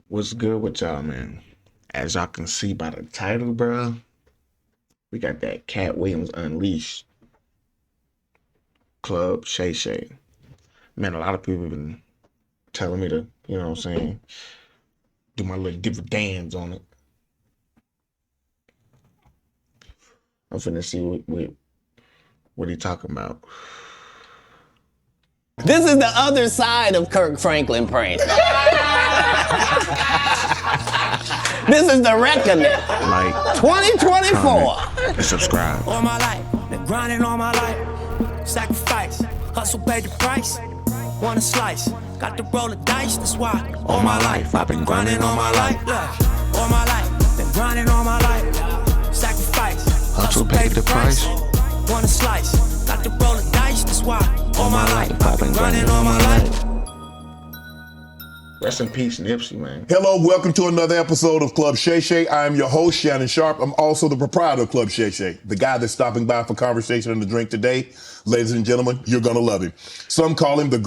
What's good with y'all, man? As y'all can see by the title, bro, we got that Katt Williams Unleashed Club Shay Shay. Man, a lot of people have been telling me to, you know what I'm saying, do my little different dance on it. I'm finna see what he talking about. This is the other side of Kirk Franklin prank. This is the reckoning. Like, 2024. comment, and subscribe. All my life, been grinding all my life. Sacrifice, hustle paid the price. Want a slice, got to roll the dice, that's why. All my life, I've been grinding all my life. Look, all my life, been grinding all my life. Sacrifice, hustle paid the price. Want a slice, got to roll the dice, that's why. All my life, I've been grinding all my life. Rest in peace, Nipsey, man. Hello, welcome to another episode of Club Shay Shay. I am your host, Shannon Sharpe. I'm also the proprietor of Club Shay Shay, the guy that's stopping by for conversation and a drink today. Ladies and gentlemen, you're gonna love him. Some call him one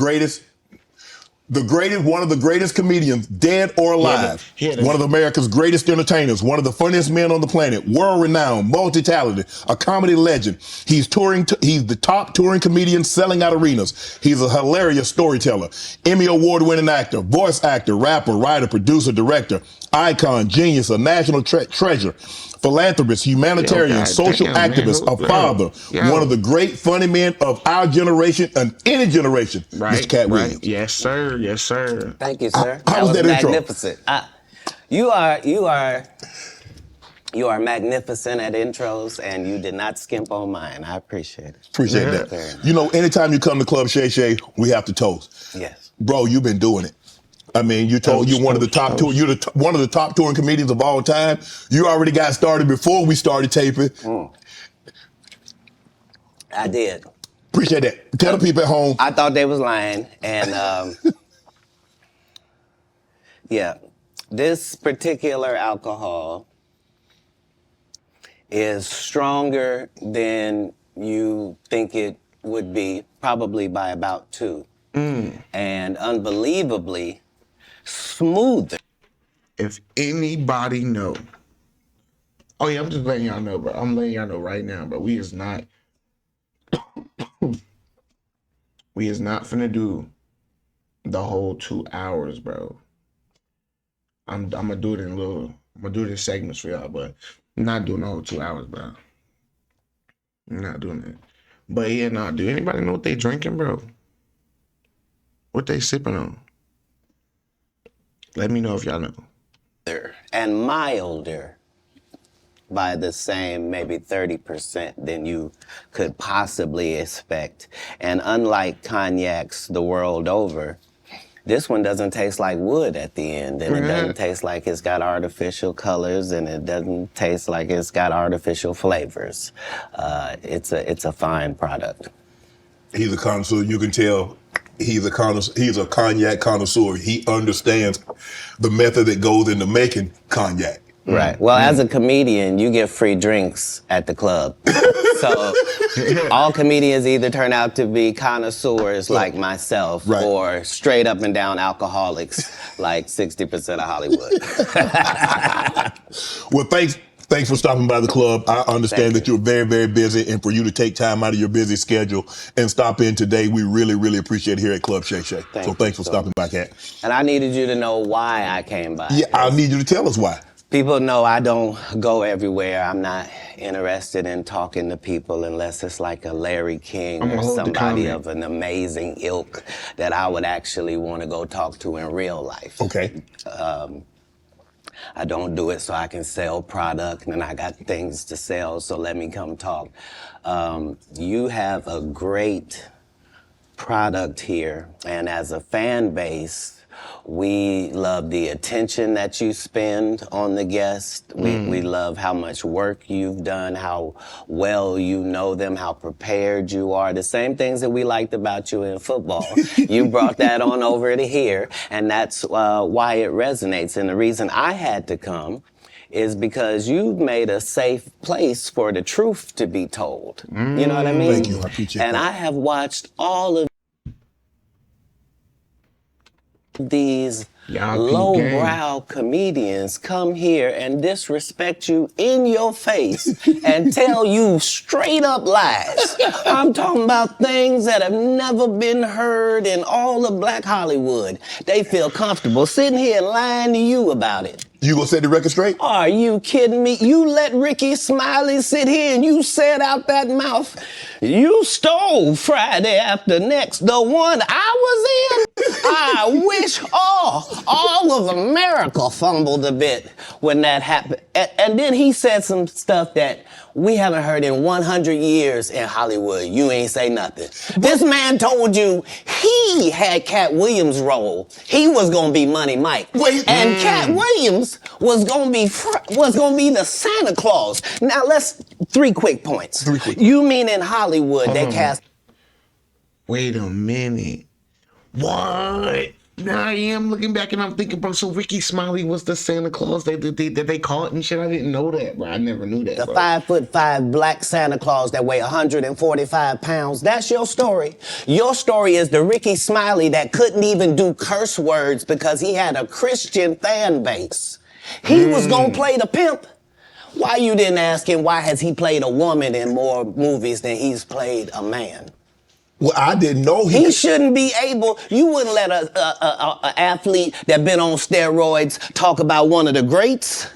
of the greatest comedians, dead or alive. One of America's greatest entertainers, one of the funniest men on the planet, world-renowned, multi-talented, a comedy legend. He's the top touring comedian selling out arenas. He's a hilarious storyteller, Emmy award-winning actor, voice actor, rapper, writer, producer, director, icon, genius, a national treasure, philanthropist, humanitarian, social activist, a father, one of the great funny men of our generation and any generation, Mr. Katt Williams. Yes, sir. Yes, sir. Thank you, sir. How was that intro? Magnificent. You are magnificent at intros, and you did not skimp on mine. I appreciate it. Appreciate that. You know, anytime you come to Club Shay Shay, we have to toast. Yes. Bro, you've been doing it. I mean, you're one of the top touring comedians of all time. You already got started before we started taping. I did. Appreciate that. Tell the people at home. I thought they was lying, and yeah, this particular alcohol is stronger than you think it would be, probably by about 2. And unbelievably smoother. If anybody know, oh yeah, I'm just letting y'all know, bro. I'm letting y'all know right now, bro. We is not finna do the whole 2 hours, bro. I'm gonna do it I'm gonna do it in segments for y'all, but I'm not doing the whole 2 hours, bro. I'm not doing it. But yeah, nah, do anybody know what they drinking, bro? What they sipping on? Let me know if y'all know. And milder by the same maybe 30% than you could possibly expect. And unlike cognacs the world over, this one doesn't taste like wood at the end, and it doesn't taste like it's got artificial colors, and it doesn't taste like it's got artificial flavors. It's a fine product. He's a connoisseur. You can tell he's a cognac connoisseur. He understands the method that goes into making cognac. Right. Well, as a comedian, you get free drinks at the club. So all comedians either turn out to be connoisseurs like myself, or straight up and down alcoholics like 60% of Hollywood. Well, thanks for stopping by the club. I understand that you're very, very busy, and for you to take time out of your busy schedule and stop in today, we really, really appreciate it here at Club Shay Shay. So thanks for stopping by, Katt. And I needed you to know why I came by. Yeah, I need you to tell us why. People know I don't go everywhere. I'm not interested in talking to people unless it's like a Larry King or somebody of an amazing ilk that I would actually want to go talk to in real life. Okay. I don't do it so I can sell product, and I got things to sell, so let me come talk. You have a great product here, and as a fan base, we love the attention that you spend on the guest. We love how much work you've done, how well you know them, how prepared you are. The same things that we liked about you in football. You brought that on over to here, and that's why it resonates. And the reason I had to come is because you've made a safe place for the truth to be told. You know what I mean? Thank you. I appreciate that. And I have watched all of these Y'all peep game. Lowbrow comedians come here and disrespect you in your face and tell you straight up lies. I'm talking about things that have never been heard in all of Black Hollywood. They feel comfortable sitting here lying to you about it. You gonna set the record straight? Are you kidding me? You let Rickey Smiley sit here and you said out that mouth, you stole Friday After Next, the one I was in. I wish all of America fumbled a bit when that happened. And then he said some stuff that we haven't heard in 100 years in Hollywood. You ain't say nothing. This man told you he had Katt Williams' role. He was gonna be Money Mike. And Katt Williams was gonna be the Santa Claus. Now let's 3 quick points. You mean in Hollywood they cast? Wait a minute. What? Now I am looking back and I'm thinking, bro, so Rickey Smiley was the Santa Claus that they caught and shit? I didn't know that, bro. I never knew that, The bro. 5'5" black Santa Claus that weigh 145 pounds. That's your story. Your story is the Rickey Smiley that couldn't even do curse words because he had a Christian fan base. He was gonna play the pimp. Why you didn't ask him why has he played a woman in more movies than he's played a man? Well, I didn't know he shouldn't be able. You wouldn't let a athlete that been on steroids talk about one of the greats.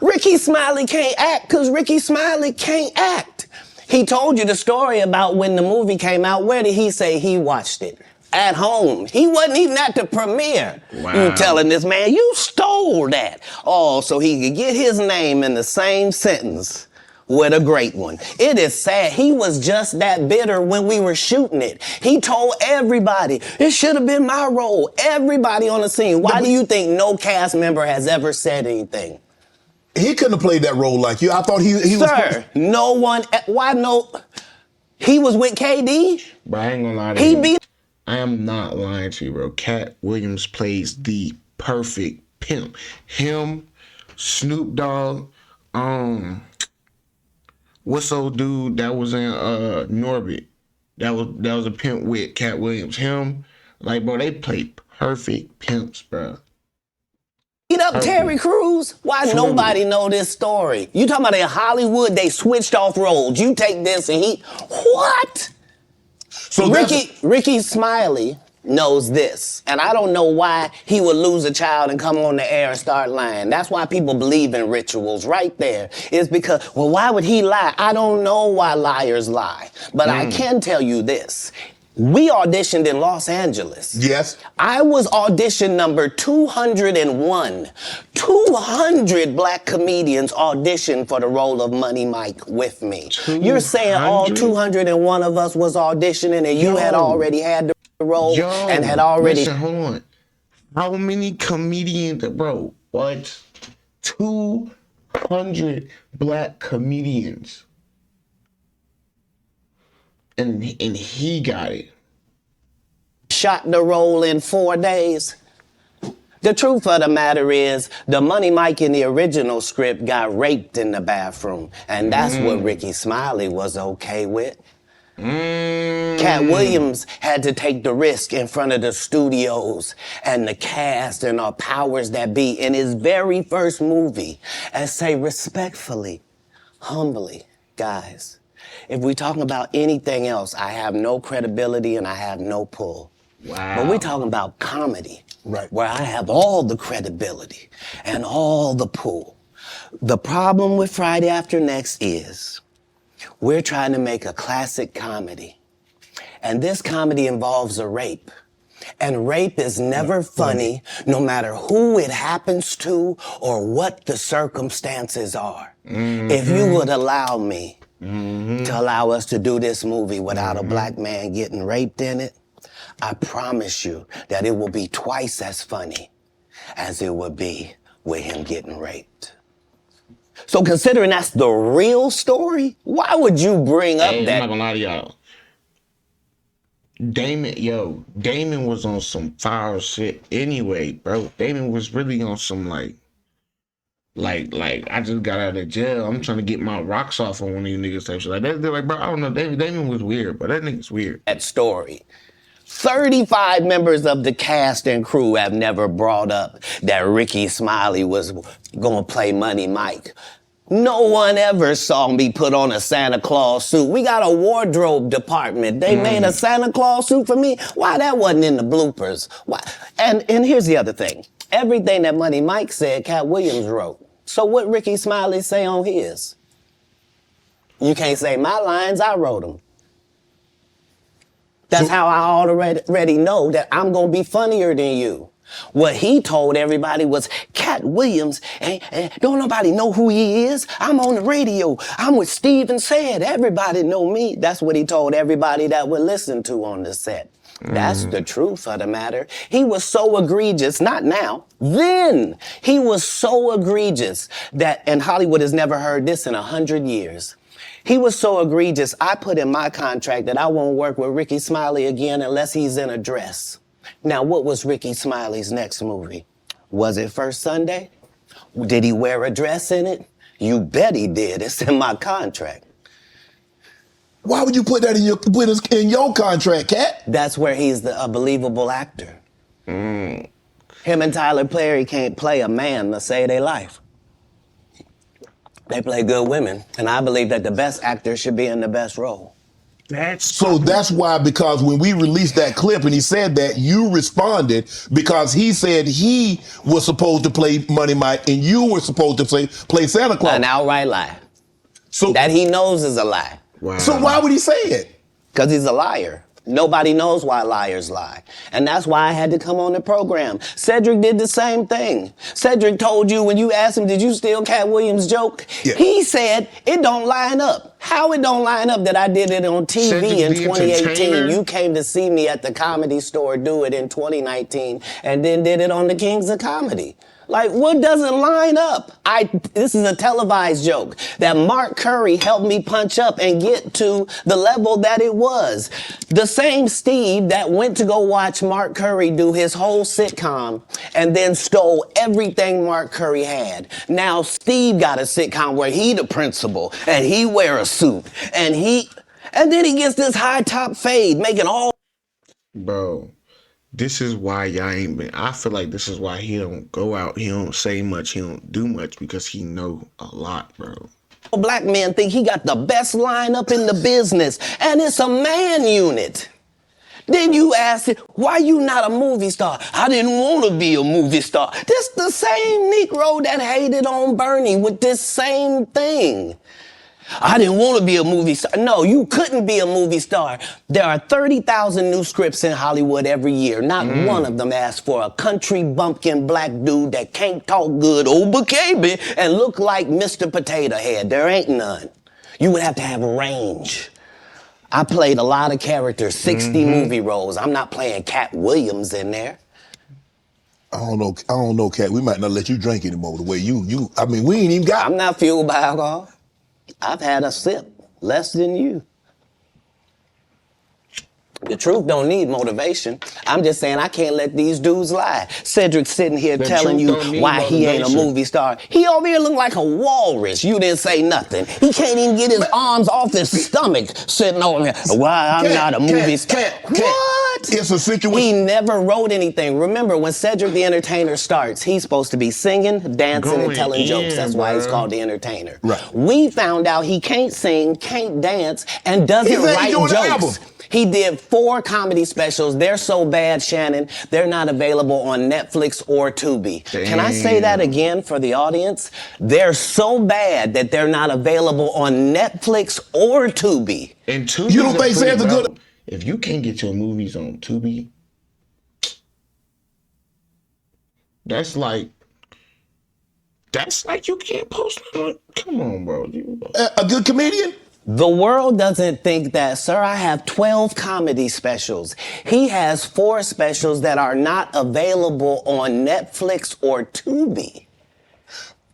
Rickey Smiley can't act because Rickey Smiley can't act. He told you the story about when the movie came out. Where did he say he watched it? At home. He wasn't even at the premiere. Wow. You telling this man, you stole that. Oh, so he could get his name in the same sentence with a great one. It is sad. He was just that bitter when we were shooting it. He told everybody, it should have been my role. Everybody on the scene. Why do you think no cast member has ever said anything? He couldn't have played that role like you. I thought he was... Sir, no one... Why no... He was with KD? But I ain't gonna lie to He you. beat... I am not lying to you, bro. Katt Williams plays the perfect pimp. Him, Snoop Dogg, what's old dude that was in Norbit? That was a pimp with Katt Williams. Him, like, bro, they play perfect pimps, bro. Beat up Terry Crews? Why nobody know this story? You talking about in Hollywood, they switched off roles. You take this and he... What? So Rickey Smiley knows this, and I don't know why he would lose a child and come on the air and start lying. That's why people believe in rituals right there. It's because, well, why would he lie? I don't know why liars lie, but I can tell you this. We auditioned in Los Angeles. Yes. I was audition number 201. 200 black comedians auditioned for the role of Money Mike with me. 200? You're saying all 201 of us was auditioning and you had already had the role and had already... Listen, hold on. How many comedians, bro? What? 200 black comedians. And he got it. Shot the role in 4 days. The truth of the matter is, the Money Mike in the original script got raped in the bathroom. And that's what Rickey Smiley was okay with. Katt Williams had to take the risk in front of the studios and the cast and our powers that be in his very first movie and say respectfully, humbly, guys, if we talking about anything else, I have no credibility and I have no pull. Wow. But we're talking about comedy, right, where I have all the credibility and all the pull. The problem with Friday After Next is we're trying to make a classic comedy. And this comedy involves a rape. And rape is never funny, no matter who it happens to or what the circumstances are. If you would allow me to allow us to do this movie without a black man getting raped in it, I promise you that it will be twice as funny as it would be with him getting raped. So considering that's the real story, why would you bring up that? I'm not gonna lie to y'all. Damon was on some foul shit anyway, bro. Damon was really on some like I just got out of jail. I'm trying to get my rocks off on one of you niggas type shit. Like they're like, bro, I don't know. Damon was weird, but that nigga's weird. That story. 35 members of the cast and crew have never brought up that Rickey Smiley was gonna play Money Mike. No one ever saw me put on a Santa Claus suit. We got a wardrobe department. They made a Santa Claus suit for me. Why that wasn't in the bloopers? Why? And here's the other thing. Everything that Money Mike said, Katt Williams wrote. So what Rickey Smiley say on his? You can't say my lines, I wrote them. That's how I already know that I'm gonna be funnier than you. What he told everybody was, Katt Williams, don't nobody know who he is. I'm on the radio. I'm with Steve and Said. Everybody know me. That's what he told everybody that would listen to on the set. That's the truth of the matter. He was so egregious, not now, then. He was so egregious that, and Hollywood has never heard this in 100 years. He was so egregious, I put in my contract that I won't work with Rickey Smiley again unless he's in a dress. Now, what was Rickey Smiley's next movie? Was it First Sunday? Did he wear a dress in it? You bet he did. It's in my contract. Why would you put that in your contract, Katt? That's where he's a believable actor. Him and Tyler Perry can't play a man to save their life. They play good women, and I believe that the best actor should be in the best role. That's why, because when we released that clip and he said that, you responded because he said he was supposed to play Money Mike and you were supposed to play Santa Claus. An outright lie. So that he knows is a lie. Wow. So why would he say it? Because he's a liar. Nobody knows why liars lie. And that's why I had to come on the program. Cedric did the same thing. Cedric told you when you asked him, did you steal Katt Williams' joke? Yeah. He said, it don't line up. How it don't line up that I did it on TV Cedric in the 2018. Entertainer? You came to see me at the Comedy Store do it in 2019 and then did it on the Kings of Comedy. Like, what doesn't line up? This is a televised joke that Mark Curry helped me punch up and get to the level that it was. The same Steve that went to go watch Mark Curry do his whole sitcom and then stole everything Mark Curry had. Now Steve got a sitcom where he the principal and he wear a suit and then he gets this high top fade making all. Bro. This is why y'all ain't been. I feel like this is why he don't go out. He don't say much. He don't do much because he know a lot, bro. Black men think he got the best lineup in the business, and it's a man unit. Then you ask it, why you not a movie star? I didn't want to be a movie star. This the same Negro that hated on Bernie with this same thing. I didn't want to be a movie star. No, you couldn't be a movie star. There are 30,000 new scripts in Hollywood every year. Not one of them asks for a country bumpkin black dude that can't talk good, baby, and look like Mr. Potato Head. There ain't none. You would have to have range. I played a lot of characters, 60 movie roles. I'm not playing Katt Williams in there. I don't know, Katt. We might not let you drink anymore the way I mean, we ain't even got. I'm not fueled by alcohol. I've had a sip, less than you. The truth don't need motivation. I'm just saying I can't let these dudes lie. Cedric's sitting here telling you why he ain't a movie star. He over here look like a walrus. You didn't say nothing. He can't even get his arms off his stomach sitting over here. Why I'm not a movie star. What? It's a situation. He never wrote anything. Remember, when Cedric the Entertainer starts, he's supposed to be singing, dancing, and telling jokes. That's why he's called the Entertainer. Right. We found out he can't sing, can't dance, and doesn't write jokes. He did 4 comedy specials. They're so bad, Shannon, they're not available on Netflix or Tubi. Damn. Can I say that again for the audience? They're so bad that they're not available on Netflix or Tubi. And Tubi, you don't think Sam's a good? If you can't get your movies on Tubi, that's like you can't post it. Come on, bro. A good comedian? The world doesn't think that, sir. I have 12 comedy specials. He has 4 specials that are not available on Netflix or Tubi.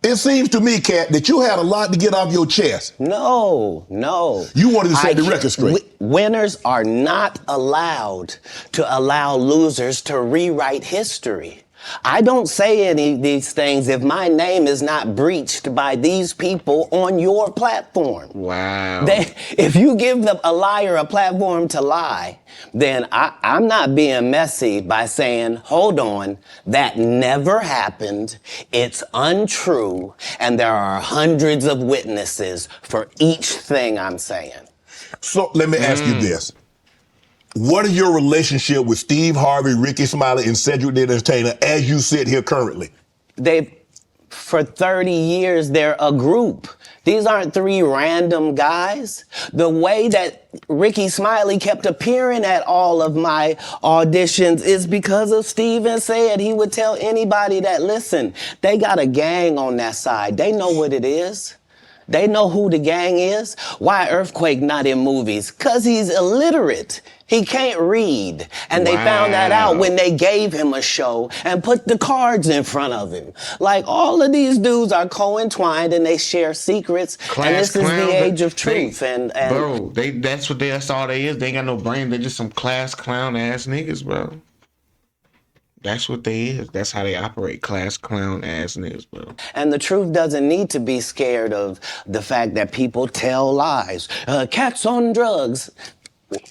It seems to me, Katt, that you had a lot to get off your chest. No. You wanted to set the record straight. Winners are not allowed to allow losers to rewrite history. I don't say any of these things if my name is not breached by these people on your platform. Wow. If you give a liar a platform to lie, then I'm not being messy by saying, hold on, that never happened, it's untrue, and there are hundreds of witnesses for each thing I'm saying. So let me ask you this. What is your relationship with Steve Harvey, Rickey Smiley, and Cedric the Entertainer as you sit here currently? For 30 years, they're a group. These aren't three random guys. The way that Rickey Smiley kept appearing at all of my auditions is because of Steven said he would tell anybody that, listen, they got a gang on that side. They know what it is. They know who the gang is. Why Earthquake not in movies? 'Cause he's illiterate. He can't read. And they found that out when they gave him a show and put the cards in front of him. Like, all of these dudes are co-entwined and they share secrets. And this is the age of truth. Bro, that's all they is. They ain't got no brain. They're just some class clown ass niggas, bro. That's what they is. That's how they operate. Class clown ass niggas, bro. And the truth doesn't need to be scared of the fact that people tell lies. Katt's on drugs.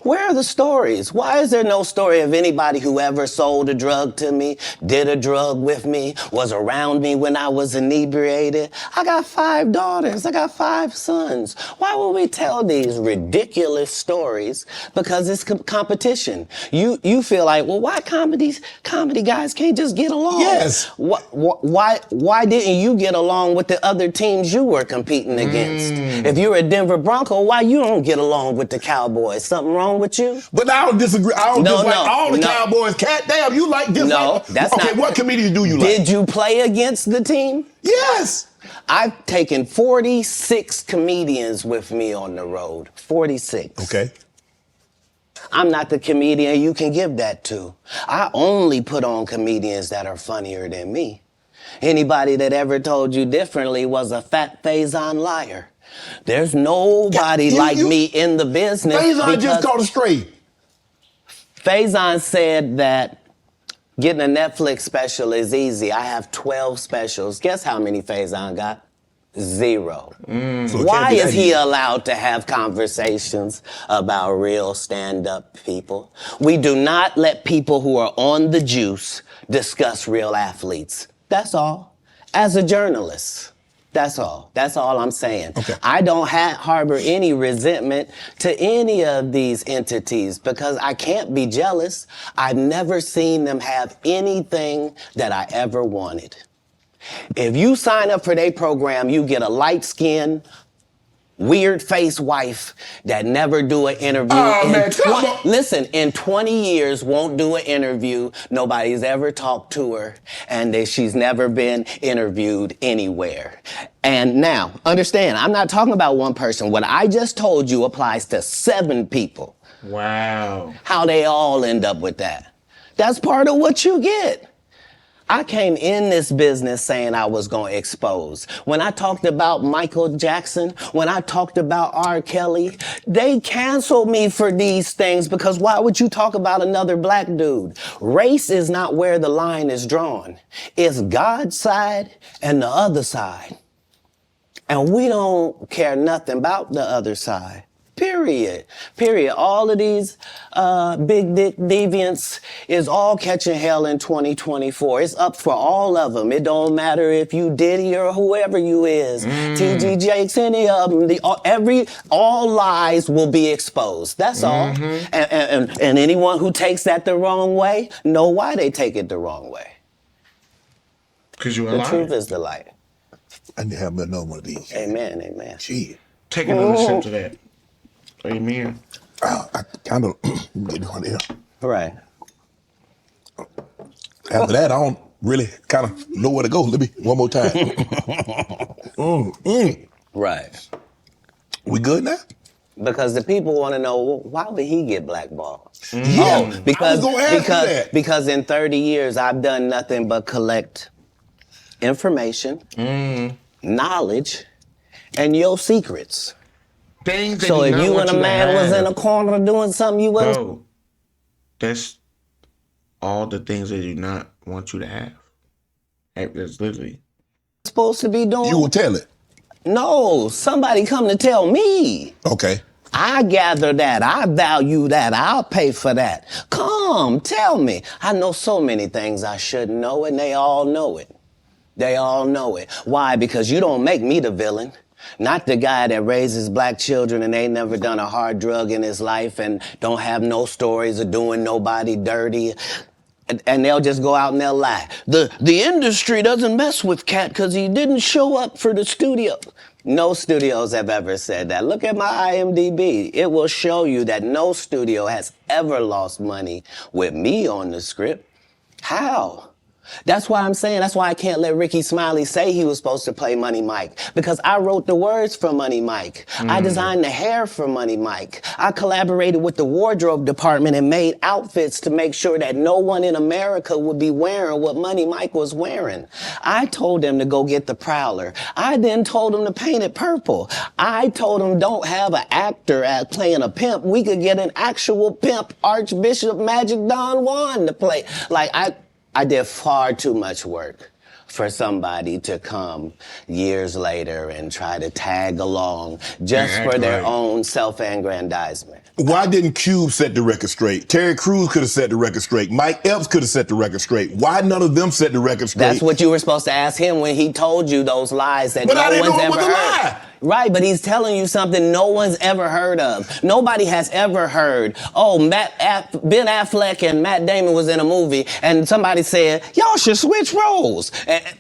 Where are the stories? Why is there no story of anybody who ever sold a drug to me, did a drug with me, was around me when I was inebriated? I got 5 daughters. I got 5 sons. Why would we tell these ridiculous stories? Because it's competition. You feel like, well, why comedy guys can't just get along? Yes. Why didn't you get along with the other teams you were competing against? If you're a Denver Bronco, why you don't get along with the Cowboys? Something wrong with you? But I don't disagree. I don't dislike all the Cowboys. Cat, damn, you like this? No, that's not. Okay, what comedians do you like? Did you play against the team? Yes. I've taken 46 comedians with me on the road. 46. Okay. I'm not the comedian you can give that to. I only put on comedians that are funnier than me. Anybody that ever told you differently was a fat Faison liar. There's nobody like me in the business. Faison just caught a stray. Faison said that getting a Netflix special is easy. I have 12 specials. Guess how many Faison got? 0. So why is he allowed to have conversations about real stand-up people? We do not let people who are on the juice discuss real athletes. That's all. As a journalist. That's all. That's all I'm saying. Okay. I don't harbor any resentment to any of these entities because I can't be jealous. I've never seen them have anything that I ever wanted. If you sign up for their program, you get a light-skinned, weird-faced wife that never do an interview. Oh, man, come on. Listen, in 20 years, won't do an interview. Nobody's ever talked to her, and she's never been interviewed anywhere. And now, understand, I'm not talking about one person. What I just told you applies to 7 people. Wow. How they all end up with that. That's part of what you get. I came in this business saying I was going to expose. When I talked about Michael Jackson, when I talked about R. Kelly, they canceled me for these things because why would you talk about another black dude? Race is not where the line is drawn. It's God's side and the other side. And we don't care nothing about the other side. Period. All of these big dick deviants is all catching hell in 2024. It's up for all of them. It don't matter if you Diddy or whoever you is. T.G. Jakes, any of them. All lies will be exposed. That's all. And anyone who takes that the wrong way, know why they take it the wrong way. Because you're a The liar. truth is the light. I need to have another one of these. Amen, amen. Gee. Take another sip to that. Amen. I kind of get one here. Right. After that, I don't really kind of know where to go. Let me, one more time. Right. We good now? Because the people want to know, well, why would he get blackballed? Yeah, Oh, because, I was gonna ask you that. because in 30 years, I've done nothing but collect information, knowledge, and your secrets. Things that So do if not you want and a to man was have. in a corner doing something you wasn't... Bro, that's all the things they do not want you to have. It's literally. Supposed to be doing? You will tell it. No, somebody come to tell me. Okay. I gather that. I value that. I'll pay for that. Come, tell me. I know so many things I shouldn't know, and they all know it. They all know it. Why? Because you don't make me the villain. Not the guy that raises black children and ain't never done a hard drug in his life and don't have no stories of doing nobody dirty. And they'll just go out and they'll lie. The industry doesn't mess with Katt because he didn't show up for the studio. No studios have ever said that. Look at my IMDb. It will show you that no studio has ever lost money with me on the script. How? That's why I'm saying, that's why I can't let Rickey Smiley say he was supposed to play Money Mike. Because I wrote the words for Money Mike. I designed the hair for Money Mike. I collaborated with the wardrobe department and made outfits to make sure that no one in America would be wearing what Money Mike was wearing. I told him to go get the Prowler. I then told him to paint it purple. I told him don't have an actor playing a pimp. We could get an actual pimp, Archbishop Magic Don Juan to play. Like, I did far too much work for somebody to come years later and try to tag along just for their own self-aggrandizement. Why didn't Cube set the record straight? Terry Crews could have set the record straight. Mike Epps could have set the record straight. Why none of them set the record straight? That's what you were supposed to ask him when he told you those lies that But no I didn't one's know it ever was a heard. lie. Right, but he's telling you something no one's ever heard of. Nobody has ever heard, oh, Ben Affleck and Matt Damon was in a movie, and somebody said, y'all should switch roles.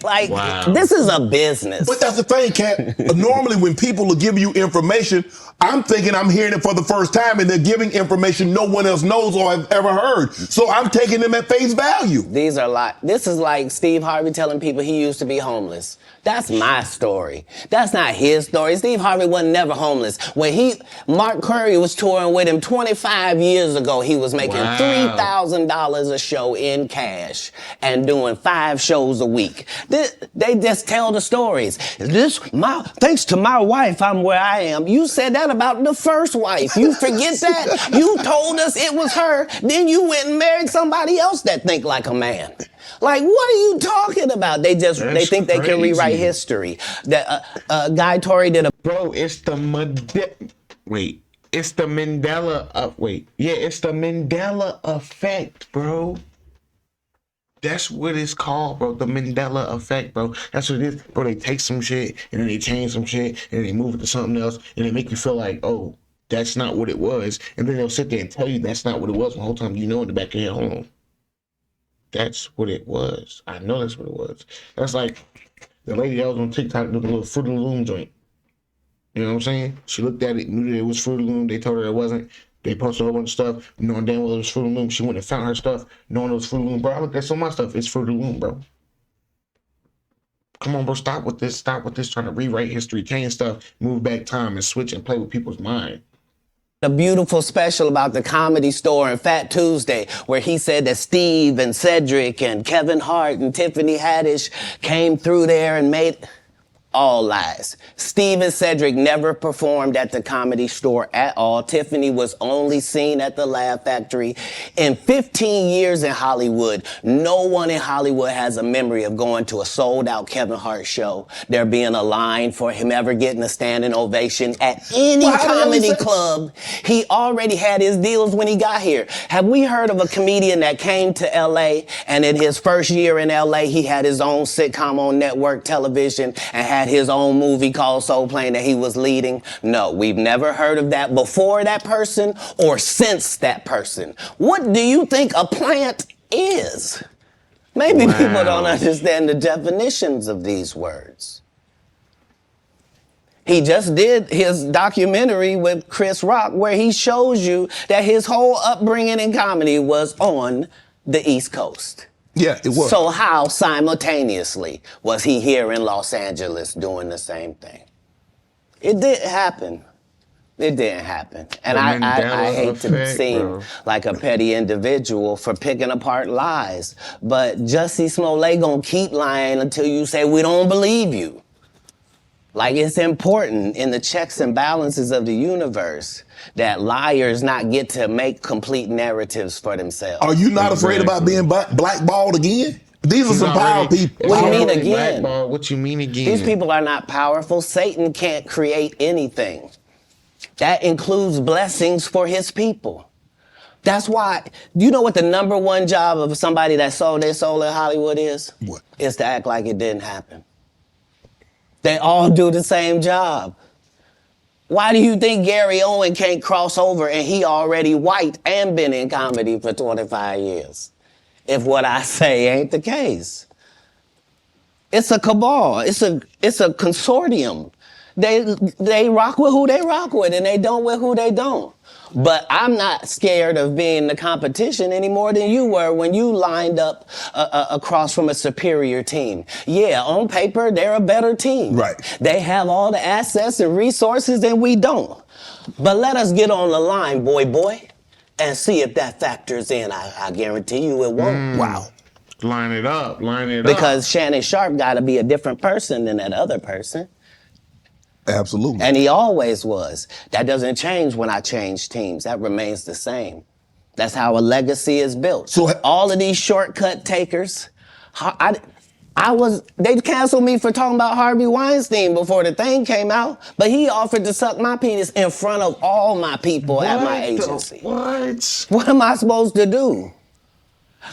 Like, This is a business. But that's the thing, Katt. Normally when people are giving you information, I'm thinking I'm hearing it for the first time, and they're giving information no one else knows or has ever heard. So I'm taking them at face value. These are this is like Steve Harvey telling people he used to be homeless. That's my story. That's not his story. Steve Harvey wasn't never homeless. When Mark Curry was touring with him 25 years ago, he was making $3,000 a show in cash and doing 5 shows a week. They just tell the stories. Thanks to my wife, I'm where I am. You said that about the first wife. You forget that? You told us it was her. Then you went and married somebody else that think like a man. Like, what are you talking about? They think they can rewrite history. Guy Torrey did a... Bro, it's the It's the Mandela it's the Mandela effect, bro. That's what it's called, bro. The Mandela effect, bro. That's what it is. Bro, they take some shit and then they change some shit and they move it to something else and they make you feel like, oh, that's not what it was. And then they'll sit there and tell you that's not what it was the whole time you know in the back of your head, hold on. That's what it was. I know that's what it was. That's like the lady that was on TikTok doing the little Fruit of the Loom joint. You know what I'm saying? She looked at it, knew that it was Fruit of the Loom. They told her it wasn't. They posted a whole bunch of stuff, knowing damn well it was Fruit of the Loom. She went and found her stuff, knowing it was Fruit of the Loom. Bro, I looked at some of my stuff. It's Fruit of the Loom, bro. Come on, bro. Stop with this. Stop with this trying to rewrite history, change stuff, move back time, and switch and play with people's mind. A beautiful special about the Comedy Store and Fat Tuesday, where he said that Steve and Cedric and Kevin Hart and Tiffany Haddish came through there and made... All lies. Steve and Cedric never performed at the Comedy Store at all. Tiffany was only seen at the Laugh Factory. In 15 years in Hollywood, no one in Hollywood has a memory of going to a sold-out Kevin Hart show, there being a line for him ever getting a standing ovation at any comedy club. He already had his deals when he got here. Have we heard of a comedian that came to L.A. and in his first year in L.A. he had his own sitcom on network television and had his own movie called Soul Plane that he was leading? No, we've never heard of that before that person or since that person. What do you think a plant is? Maybe people don't understand the definitions of these words. He just did his documentary with Chris Rock where he shows you that his whole upbringing in comedy was on the East Coast. Yeah, it was. So how simultaneously was he here in Los Angeles doing the same thing? It didn't happen. It didn't happen. And I hate to seem like a petty individual for picking apart lies, but Jussie Smollett gonna keep lying until you say we don't believe you. Like, it's important in the checks and balances of the universe that liars not get to make complete narratives for themselves. Are you not afraid about being blackballed again? These are some power people. What do you mean again? What you mean again? These people are not powerful. Satan can't create anything. That includes blessings for his people. That's why, you know what the number one job of somebody that sold their soul in Hollywood is? What? Is to act like it didn't happen. They all do the same job. Why do you think Gary Owen can't cross over and he already white and been in comedy for 25 years? If what I say ain't the case. It's a cabal. It's a consortium. They rock with who they rock with and they don't with who they don't. But I'm not scared of being the competition any more than you were when you lined up across from a superior team. Yeah, on paper, they're a better team. Right. They have all the assets and resources and we don't. But let us get on the line, boy, and see if that factors in. I guarantee you it won't. Wow. Line it up. Because Shannon Sharpe got to be a different person than that other person. Absolutely. And he always was. That doesn't change when I change teams. That remains the same. That's how a legacy is built. So all of these shortcut takers, they canceled me for talking about Harvey Weinstein before the thing came out, but he offered to suck my penis in front of all my people at my agency. What? What am I supposed to do?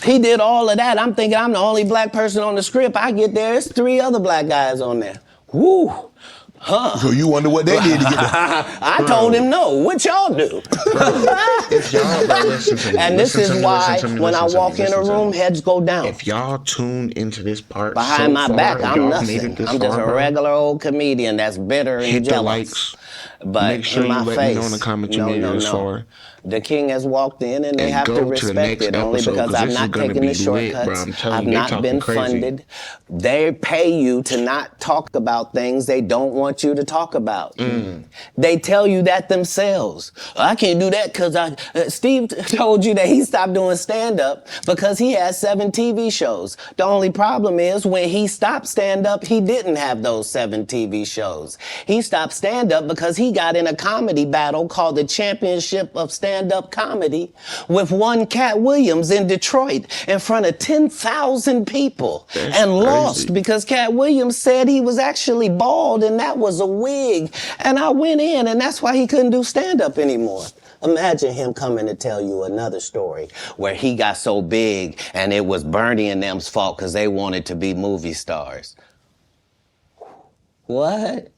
He did all of that. I'm thinking I'm the only black person on the script. I get there, it's 3 other black guys on there. Woo. Huh. So you wonder what they did to get there. I told him no. What y'all do? And this is why when I walk in a room, heads go down. If y'all tune into this part behind my back, I'm nothing. I'm just a regular old comedian that's bitter and hit jealous. The likes. But make sure in my you let face, me know in the comments you made this for. The king has walked in and they have to respect it only because I've not taken the shortcuts. I've not been funded. They pay you to not talk about things they don't want you to talk about. They tell you that themselves. I can't do that because Steve told you that he stopped doing stand-up because he had 7 TV shows. The only problem is when he stopped stand-up, he didn't have those 7 TV shows. He stopped stand-up because he got in a comedy battle called the Championship of Stand-Up Comedy with one Katt Williams in Detroit in front of 10,000 people. That's and crazy. Lost because Katt Williams said he was actually bald and that was a wig. And I went in and that's why he couldn't do stand-up anymore. Imagine him coming to tell you another story where he got so big and it was Bernie and them's fault because they wanted to be movie stars. What?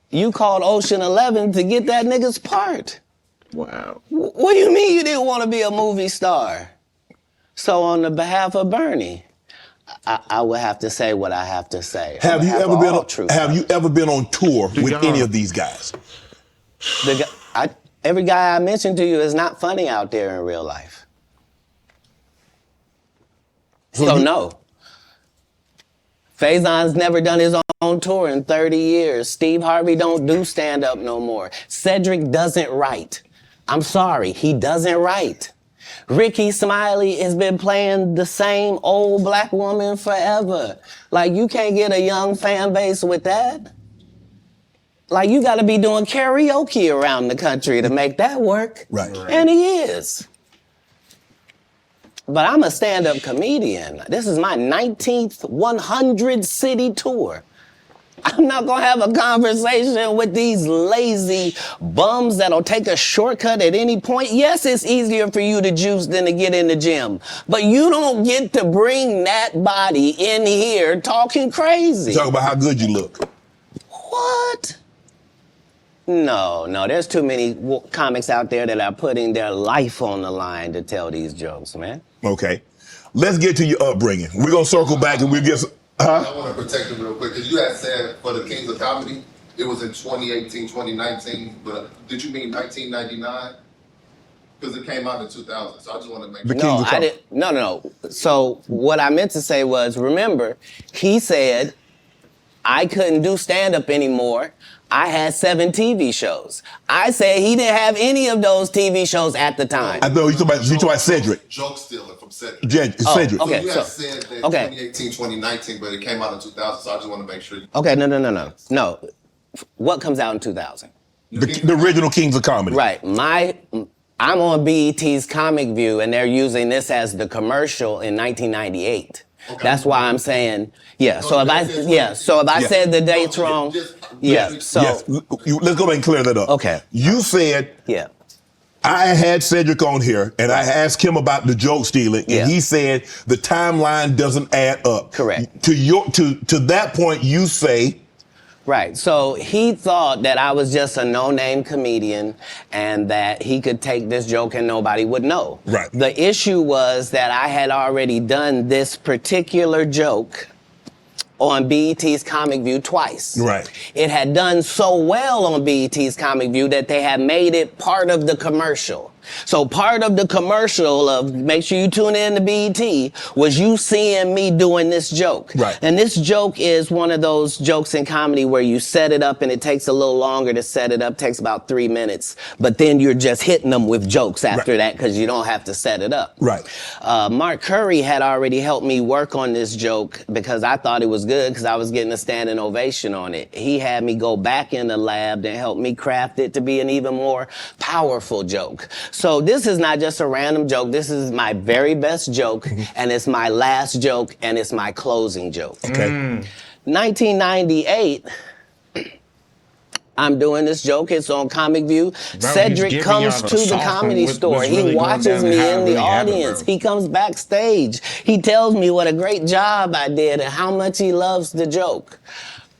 You called Ocean 11 to get that nigga's part. Wow. What do you mean you didn't want to be a movie star? So on the behalf of Bernie, I would have to say what I have to say. Have you ever been on tour with any of these guys? Every guy I mentioned to you is not funny out there in real life. So no. Faison's never done his own tour in 30 years. Steve Harvey don't do stand-up no more. Cedric doesn't write. I'm sorry, he doesn't write. Rickey Smiley has been playing the same old black woman forever. Like, you can't get a young fan base with that. Like, you gotta be doing karaoke around the country to make that work. Right. And he is. But I'm a stand-up comedian. This is my 19th 100-city tour. I'm not gonna have a conversation with these lazy bums that'll take a shortcut at any point. Yes, it's easier for you to juice than to get in the gym. But you don't get to bring that body in here talking crazy. Talk about how good you look. What? No, there's too many comics out there that are putting their life on the line to tell these jokes, man. Okay. Let's get to your upbringing. We're going to circle back and we'll get some... I want to protect him real quick, because you had said for the Kings of Comedy, it was in 2018, 2019, but did you mean 1999? Because it came out in 2000, so I just want to make sure. No, I didn't. No. So what I meant to say was, remember, he said I couldn't do stand-up anymore. I had 7 TV shows. I said he didn't have any of those TV shows at the time. I know you talking about Cedric. Joke stealing from Cedric. Cedric. Okay, So you had said that 2018, 2019, but it came out in 2000, so I just want to make sure. Okay, no. What comes out in 2000? The original Kings of Comedy. Right. I'm on BET's Comic View, and they're using this as the commercial in 1998. Okay. That's why I'm saying, yeah. So if I said the dates wrong, let's go back and clear that up. Okay. You said, I had Cedric on here, and I asked him about the joke stealing, and he said the timeline doesn't add up. Correct. To that point, you say. Right. So he thought that I was just a no-name comedian and that he could take this joke and nobody would know. Right. The issue was that I had already done this particular joke on BET's Comic View twice. Right. It had done so well on BET's Comic View that they had made it part of the commercial. So part of the commercial of make sure you tune in to BET was you seeing me doing this joke. Right. And this joke is one of those jokes in comedy where you set it up and it takes a little longer to set it up, takes about 3 minutes, but then you're just hitting them with jokes after that because you don't have to set it up. Right. Mark Curry had already helped me work on this joke because I thought it was good because I was getting a standing ovation on it. He had me go back in the lab and help me craft it to be an even more powerful joke. So this is not just a random joke. This is my very best joke, and it's my last joke, and it's my closing joke. Okay. 1998, I'm doing this joke. It's on Comic View. Bro, Cedric comes to the Comedy Store. He watches me in the audience. He comes backstage. He tells me what a great job I did and how much he loves the joke.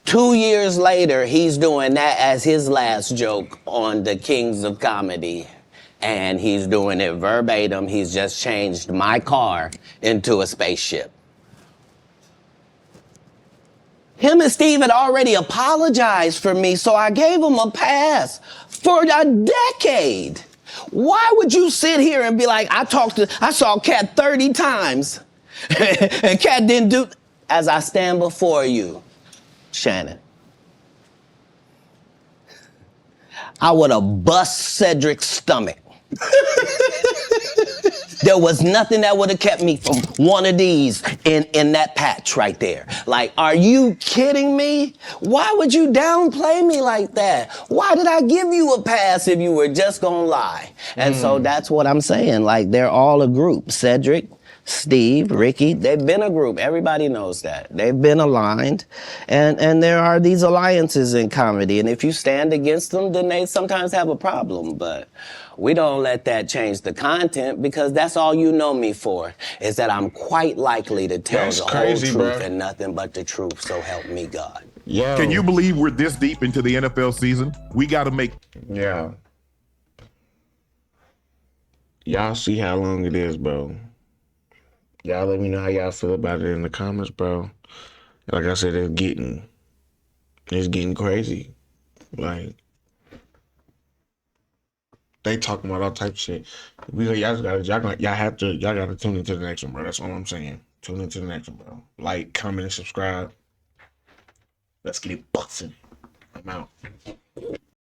2 years later, he's doing that as his last joke on the Kings of Comedy. And he's doing it verbatim. He's just changed my car into a spaceship. Him and Steve had already apologized for me, so I gave him a pass for a decade. Why would you sit here and be like, I saw Katt 30 times, and Katt didn't do, as I stand before you, Shannon, I would have bust Cedric's stomach. There was nothing that would have kept me from one of these in that patch right there. Like, are you kidding me? Why would you downplay me like that? Why did I give you a pass if you were just gonna lie? And so that's what I'm saying. Like, they're all a group. Cedric, Steve, Rickey, they've been a group. Everybody knows that. They've been aligned. And there are these alliances in comedy. And if you stand against them, then they sometimes have a problem. But we don't let that change the content because that's all you know me for, is that I'm quite likely to tell the whole truth and nothing but the truth, so help me God. Yo. Can you believe we're this deep into the NFL season? We got to make... Yeah. Y'all see how long it is, bro. Y'all let me know how y'all feel about it in the comments, bro. Like I said, it's getting crazy. Like, they talking about all type of shit. Y'all gotta tune into the next one, bro. That's all I'm saying. Tune into the next one, bro. Like, comment, and subscribe. Let's get it busting. I'm out.